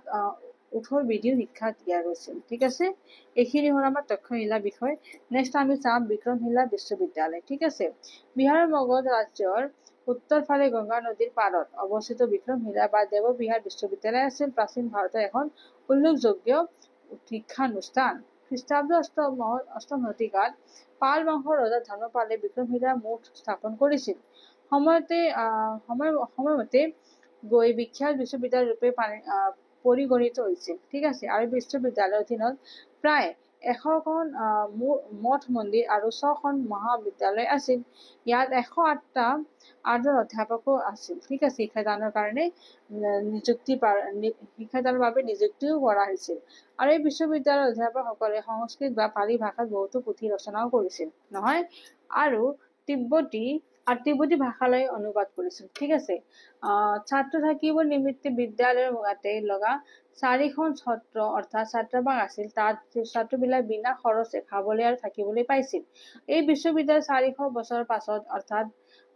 18 বিধিও শিক্ষা দিয়া গৈছিল, ঠিক আছে? এইখিনি হ'ল আমাৰ তক্ষশিলা বিষয়। নেক্সট আমি চাম বিক্ৰমশিলা বিশ্ববিদ্যালয়, ঠিক আছে? বিহাৰৰ মগধ ৰাজ্যৰ উত্তৰ ফালে গংগা নদীৰ পাৰত অৱস্থিত বিক্ৰমশিলা বা দেৱবিহাৰ বিশ্ববিদ্যালয় আছিল প্ৰাচীন ভাৰতৰ এখন উল্লেখযোগ্য শিক্ষানুষ্ঠান। খ্ৰীষ্টাব্দ 8ম শতিকাত পাল বংশৰ ৰজা ধৰ্মপালে বিক্ৰমশিলাৰ মঠ স্থাপন কৰিছিল। সময়মতে গৈ বিখ্যাত বিশ্ববিদ্যালয় ৰূপে পৰিগণিত হৈছিল, ঠিক আছে? আৰু বিশ্ববিদ্যালয়ৰ অধীনত প্ৰায় 100খন মঠ মন্দিৰ আৰু 6খন মহাবিদ্যালয় আছিল। ইয়াত 108টা অধ্যাপকো আছিল, ঠিক আছে? শিক্ষাদানৰ বাবে নিযুক্তিও কৰা হৈছিল। আৰু এই বিশ্ববিদ্যালয়ৰ অধ্যাপকসকলে সংস্কৃত বা পালি ভাষাত বহুতো পুথি ৰচনাও কৰিছিল, নহয়? আৰু তিব্বতী ভাষালৈ অনুবাদ কৰিছিল, ঠিক আছে? ছাত্ৰ থাকিবৰ নিমিত্তে বিদ্যালয়ৰ গাতে লগা 4খন সত্ৰ অৰ্থাৎ ছাত্ৰাবাস আছিল। তাত ছাত্ৰবিলাক বিনা খৰচে খাবলৈ আৰু থাকিবলৈ পাইছিল। এই বিশ্ববিদ্যালয় 400 বছৰৰ পাছত অৰ্থাৎ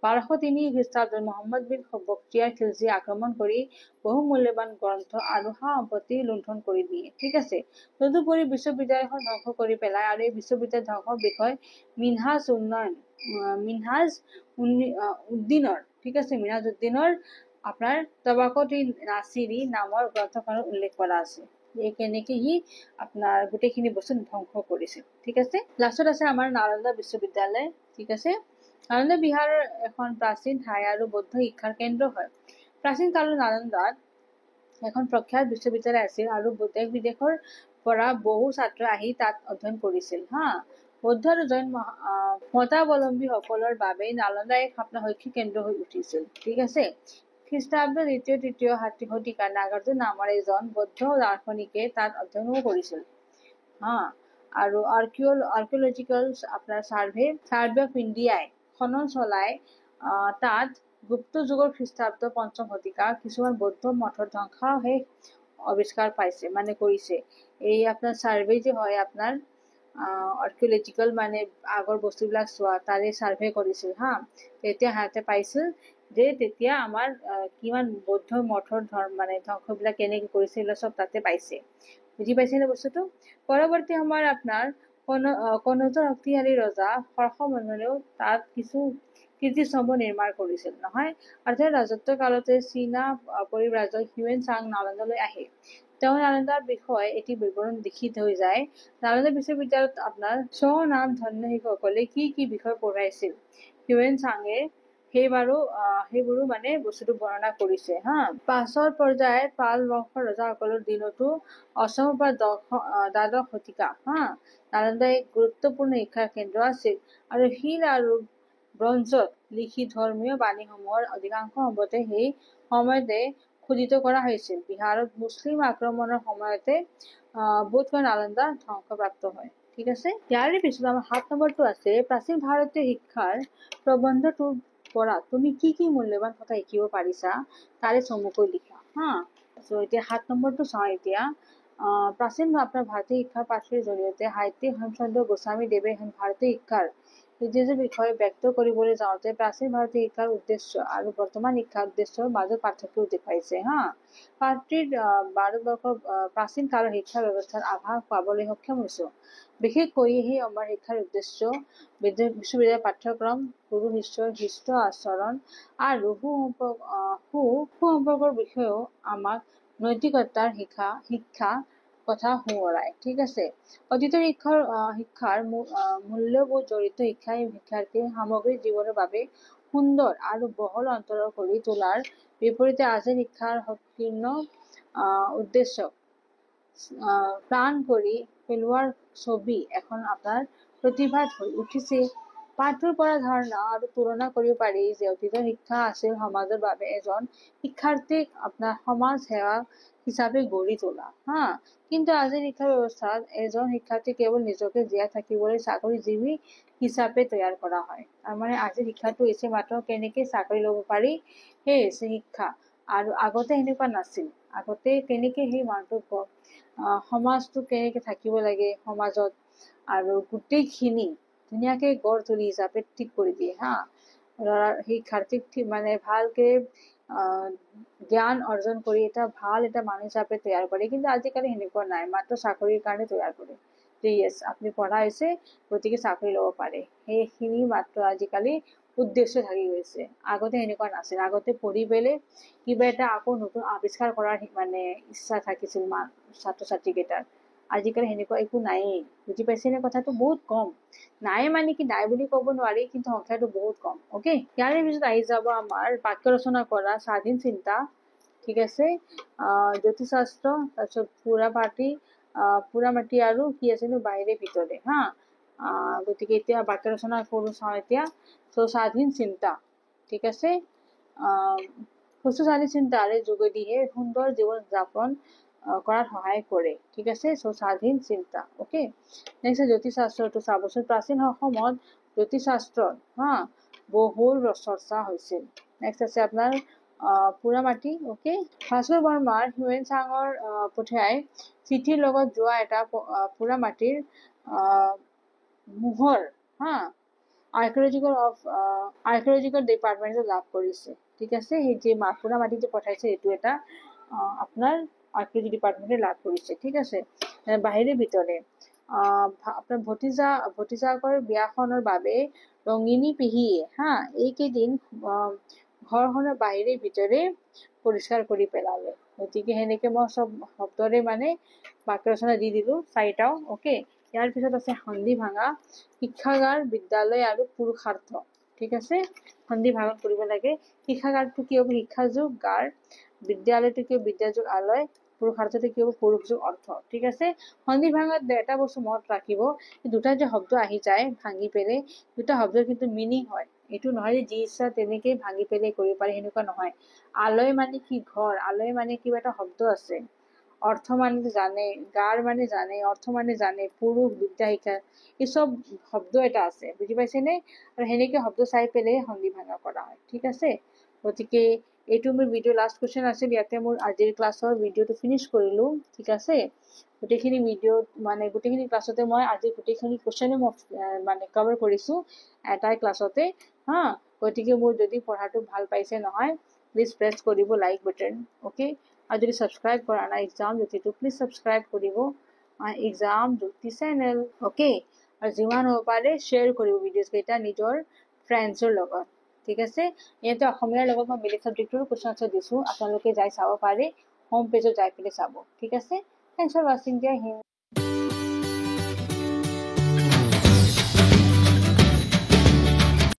1203 খ্ৰীষ্টাব্দত মহম্মদ বিন বখতিয়াৰ খিলজীয়ে আক্ৰমণ কৰি বহু মূল্যৱান গ্ৰন্থ আৰু সা-সম্পত্তি লুণ্ঠন কৰি দিয়ে, ঠিক আছে? তদুপৰি বিশ্ববিদ্যালয়খন ধ্বংস কৰি পেলাই। আৰু এই বিশ্ববিদ্যালয় ধ্বংসৰ বিষয় মিনহাজ উদ্দিনৰ, ঠিক আছে? মিনহাজ উদ্দিনৰ আপোনাৰ তবাকত-ই-নাছিৰী নামৰ গ্ৰন্থখনত উল্লেখ কৰা আছে যে কেনেকে সি আপোনাৰ গোটেইখিনি বস্তু ধ্বংস কৰিছিল, ঠিক আছে? লাষ্টত আছে আমাৰ নালন্দা বিশ্ববিদ্যালয়, ঠিক আছে? নালন্দা বিহাৰৰ এখন প্ৰাচীন ঠাই আৰু বৌদ্ধ শিক্ষাৰ কেন্দ্ৰ হয়। প্ৰাচীন কালত নালন্দাত এখন প্ৰখ্যাত বিশ্ববিদ্যালয় আছিল আৰু দেশ বিদেশৰ পৰা বহু ছাত্ৰ আহি তাত অধ্যয়ন কৰিছিল। বৌদ্ধ আৰু জৈন মতাৱলম্বীসকলৰ বাবে নালন্দা এক শৈক্ষিক কেন্দ্ৰ হৈ উঠিছিল, ঠিক আছে? খ্ৰীষ্টাব্দ 2য়-3য় শতিকাত নাগাৰ্জুন নামৰ এজন বৌদ্ধ দাৰ্শনিকে তাত অধ্যয়নো কৰিছিল। আৰু আৰ্কিঅলজিকেল আপোনাৰ ছাৰ্ভে অফ ইণ্ডিয়াই খনন চলাই তাত গুপ্ত যুগৰ খ্ৰীষ্টাব্দ 5ম শতিকাৰ কিছুমান বৌদ্ধ মঠৰ ধ্বংসাৱশেষ আৱিষ্কাৰ পাইছে, মানে কৰিছে। এই আপোনাৰ ছাৰ্ভে যে হয় আপোনাৰ আৰ্কিঅলজিকেল মানে আগৰ বস্তুবিলাক চোৱা তাৰে ছাৰ্ভে কৰিছিল হা। তেতিয়া সিহঁতে পাইছিল যে তেতিয়া আমাৰ কিমান বৌদ্ধ মঠৰ মানে ধ্বংসবিলাক কেনেকৈ কৰিছিল এইবিলাক চব তাতে পাইছে। বুজি পাইছেনে বস্তুটো? পৰৱৰ্তী সময়ত আপোনাৰ কনৌজৰ শক্তিশালী ৰজা হৰ্ষবৰ্ধনেও তাত কিছু কীৰ্তিস্তম্ভ নিৰ্মাণ কৰিছিল নহয়। আৰু তেওঁৰ ৰাজত্ব কালতে চীনা পৰিব্ৰাজক হিউৱেন চাং নালন্দালৈ আহে। তেওঁ নালন্দাৰ বিষয়ে এটি বিৱৰণ লিখিত হৈ যায়। নালন্দা বিশ্ববিদ্যালয়ত আপোনাৰ স্বনাম ধন্য শিক্ষকসকলে কি কি বিষয় পঢ়াইছিল হিউৱেন চাঙে সেইবোৰো মানে বস্তুটো বৰ্ণনা কৰিছে হা। পাছৰ পৰ্যায়ত পাল বংশৰ ৰজাসকলৰ দিনতো অষ্টমৰ পৰা দ্বাদশ শতিকা হা নালন্দা এক গুৰুত্বপূৰ্ণ শিক্ষাৰ কেন্দ্ৰ আছিল। আৰু শিল আৰু ব্ৰঞ্জত লিখিত ধৰ্মীয় বাণীসমূহৰ অধিকাংশ সম্পদে সেই সময়তে খোদিত কৰা হৈছিল। বিহাৰত মুছলিম আক্ৰমণৰ সময়তে বোধকৰা নালন্দা ধ্বংসপ্ৰাপ্ত হয়। ঠিক আছে। ইয়াৰে পিছত আমাৰ 7 নম্বৰটো আছে প্ৰাচীন ভাৰতীয় শিক্ষাৰ প্ৰবন্ধটোৰ পৰা তুমি কি কি মূল্যৱান কথা শিকিব পাৰিছা তাৰে চমুকৈ লিখা হা। এতিয়া 7 নম্বৰটো চাওঁ এতিয়া। প্ৰাচীন আপোনাৰ ভাৰতীয় শিক্ষাৰ পাঠ্যৰ জৰিয়তে সাহিত্যিক হেমচন্দ্ৰ গোস্বামী দেৱে ভাৰতীয় শিক্ষাৰ ইতিহাসৰ বিষয়ে ব্যক্ত কৰিবলৈ যাওঁতে প্ৰাচীন ভাৰতীয় শিক্ষাৰ উদ্দেশ্য আৰু বৰ্তমান শিক্ষাৰ উদ্দেশ্যৰ মাজত পাৰ্থক্য দেখুৱাইছে হা। পাত্ৰীৰ ভাৰতবৰ্ষৰ প্ৰাচীন কালৰ শিক্ষা ব্যৱস্থাৰ আভাস পাবলৈ সক্ষম হৈছো। বিশেষকৈ সেই আমাৰ শিক্ষাৰ উদ্দেশ্য বিশ্ববিদ্যালয়ৰ পাঠ্যক্ৰম গুৰু শিষ্যৰ শিষ্ট আচৰণ আৰু সুসম্পৰ্কৰ বিষয়েও আমাক নৈতিকতাৰ শিক্ষা কথা সোঁৱৰাই। ঠিক আছে। অতীতৰ শিক্ষাৰ মূল্যবোধ জড়িত শিক্ষাই শিক্ষাৰ্থীৰ সামগ্ৰিক জীৱনৰ বাবে সুন্দৰ আৰু বহল অন্তৰৰ কৰি তোলাৰ বিপৰীতে আজিৰ শিক্ষাৰ সংকীৰ্ণ উদ্দেশ্য প্ৰাণ কৰি পেলোৱাৰ ছবি এখন আপোনাৰ প্ৰতিভাত হৈ উঠিছে। পাঠটোৰ পৰা ধাৰণা আৰু তুলনা কৰিব পাৰি যে অতীতৰ শিক্ষা আছিল সমাজৰ বাবে এজন শিক্ষাৰ্থীক আপোনাৰ সমাজ সেৱা হিচাপে গঢ়ি তোলা হা। কিন্তু আজিৰ শিক্ষা ব্যৱস্থাত এজন শিক্ষাৰ্থী কেৱল নিজকে জীয়াই থাকিবলৈ চাকৰিজীৱী হিচাপে তৈয়াৰ কৰা হয়। তাৰমানে আজিৰ শিক্ষাটো হৈছে মাত্ৰ কেনেকে চাকৰি ল'ব পাৰি সেই হৈছে শিক্ষা। আৰু আগতে সেনেকুৱা নাছিল। আগতে কেনেকে সেই মানুহটো সমাজটো কেনেকে থাকিব লাগে সমাজত আৰু গোটেইখিনি ধুনীয়াকে গঢ় তুলি হিচাপে ঠিক কৰি দিয়ে হা। শিক্ষাৰ্থীক মানে ভালকে জ্ঞান অৰ্জন কৰি ভাল এটা মানুহ হিচাপে তৈয়াৰ কৰে। কিন্তু আজিকালি সেনেকুৱা নাই, মাত্ৰ চাকৰিৰ কাৰণে তৈয়াৰ কৰে যে য়েছ আপুনি পঢ়া হৈছে গতিকে চাকৰি ল'ব পাৰে, সেইখিনি মাত্ৰ আজিকালি উদ্দেশ্য থাকি গৈছে। আগতে সেনেকুৱা নাছিল। আগতে পঢ়ি পেলাই কিবা এটা আকৌ নতুন আৱিষ্কাৰ কৰাৰ মানে ইচ্ছা থাকিছিল ছাত্ৰ ছাত্ৰীকেইটাৰ। আজিকালি সেনেকুৱা একো নায়েই। বুজি পাইছেনে কথাটো? বহুত কম। নাই মানে কি নাই বুলি ক'ব নোৱাৰি, কিন্তু সংখ্যাটো বহুত কম। অ'কে। ইয়াৰে পিছত আহি যাব আমাৰ বাক্য ৰচনা কৰা স্বাধীন চিন্তা। ঠিক আছে। জ্যোতিষশাস্ত্ৰ, তাৰপিছত পুৰা মাটি আৰু কি আছেনো বাহিৰে ভিতৰে হা। গতিকে এতিয়া বাক্য ৰচনা কৰো চাওঁ এতিয়া। স্বাধীন চিন্তা। ঠিক আছে। সুস্থ স্বাধীন চিন্তাৰে যোগেদিহে সুন্দৰ জীৱন যাপন কৰাত সহায় কৰে। ঠিক আছে। স্বাধীন চিন্তা। অ'কে। নেক্সট জ্যোতিষশাস্ত্ৰটো চাবচোন। প্ৰাচীন অসমত জ্যোতিষশাস্ত্ৰৰ হা বহুল চৰ্চা হৈছিল। নেক্সট আছে আপোনাৰ পুৰা মাটি। অ'কে। ভাস্কৰ বৰ্মাৰ হিউৱেন চাঙৰ পঠিয়াই চিঠিৰ লগত যোৱা এটা পুৰা মাটিৰ মোহৰ হা আৰ্কিঅলজিকেল ডিপাৰ্টমেণ্টে লাভ কৰিছে। ঠিক আছে। সেই যে পুৰা মাটি যে পঠাইছে এইটো এটা আপোনাৰ আৰ্কিঅলজি ডিপাৰ্টমেণ্টে লাভ কৰিছে। ঠিক আছে। বাহিৰে ভিতৰে আপোনাৰ ভতিজাকৰ বিয়াখনৰ বাবে ৰঙিনী পেহীয়ে হা এইকেইদিন ঘৰখনৰ বাহিৰে ভিতৰে পৰিষ্কাৰ কৰি পেলালে। গতিকে সেনেকে মই চব শব্দৰে মানে বাক্য ৰচনা দি দিলো 4টাও। অ'কে। ইয়াৰ পিছত আছে সন্ধি ভাঙা, শিক্ষাগাৰ, বিদ্যালয় আৰু পুৰুষাৰ্থ। ঠিক আছে। সন্ধি ভাঙন কৰিব লাগে। শিক্ষাগাৰটো কি হ'ব? শিক্ষা যুগ গাৰ, বিদ্যালয়টো কি হ'ব? বিদ্যা যুগ আলয়, পুৰুষাৰ্থটো কি হ'ব? পুৰুষ যুগ অৰ্থ। ঠিক আছে। সন্ধি ভাঙাত এটা বস্তু মনত ৰাখিব, দুটা যে শব্দ আহি যায় ভাঙি পেলাই, দুটা শব্দৰ কিন্তু মিনিং হয়। এইটো নহয় যে যি ইচ্ছা তেনেকেই ভাঙি পেলাই কৰিব পাৰে, সেনেকুৱা নহয়। আলয় মানে কি? ঘৰ। আলয় মানে কিবা এটা শব্দ আছে। অৰ্থ মানে জানে, গাৰ মানে জানে, অৰ্থ মানে জানে, পুৰুষ বিদ্যা শিক্ষা এই চব শব্দ এটা আছে। বুজি পাইছেনে? আৰু সেনেকে শব্দ চাই পেলাই সন্ধি ভাঙা কৰা হয়। ঠিক আছে। গতিকে এইটো মোৰ ভিডিঅ' লাষ্ট কুৱেশ্যন আছিল, ইয়াতে মোৰ আজিৰ ক্লাছৰ ভিডিঅ'টো ফিনিছ কৰিলোঁ, ঠিক আছে। গোটেইখিনি ভিডিঅ'ত মানে গোটেইখিনি ক্লাছতে মই আজি গোটেইখিনি কুৱেশ্যনে মই মানে কভাৰ কৰিছোঁ এটাই ক্লাছতে হা। গতিকে মোৰ যদি পঢ়াটো ভাল পাইছে নহয়, প্লিজ প্ৰেছ কৰিব লাইক বাটন, অ'কে। আৰু যদি ছাবস্ক্ৰাইব কৰা নাই এক্সাম জ্যোতিটো, প্লিজ ছাবস্ক্ৰাইব কৰিব এক্সাম জ্যোতি চেনেল, অ'কে। আৰু যিমান হ'ব পাৰে শ্বেয়াৰ কৰিব ভিডিঅ'ছকেইটা নিজৰ ফ্ৰেণ্ডছৰ লগত, ঠিক আছে। ইয়াতে অসমীয়াৰ লগত মই বেলেগ ছাবজেক্টৰো কুৱেশ্যন আনচাৰ দিছোঁ, আপোনালোকে যাই চাব পাৰে, হোম পেজত যাই পেলাই চাব, ঠিক আছে। থেংকছ ফৰ ৱাচিং, জয় হিন্দ।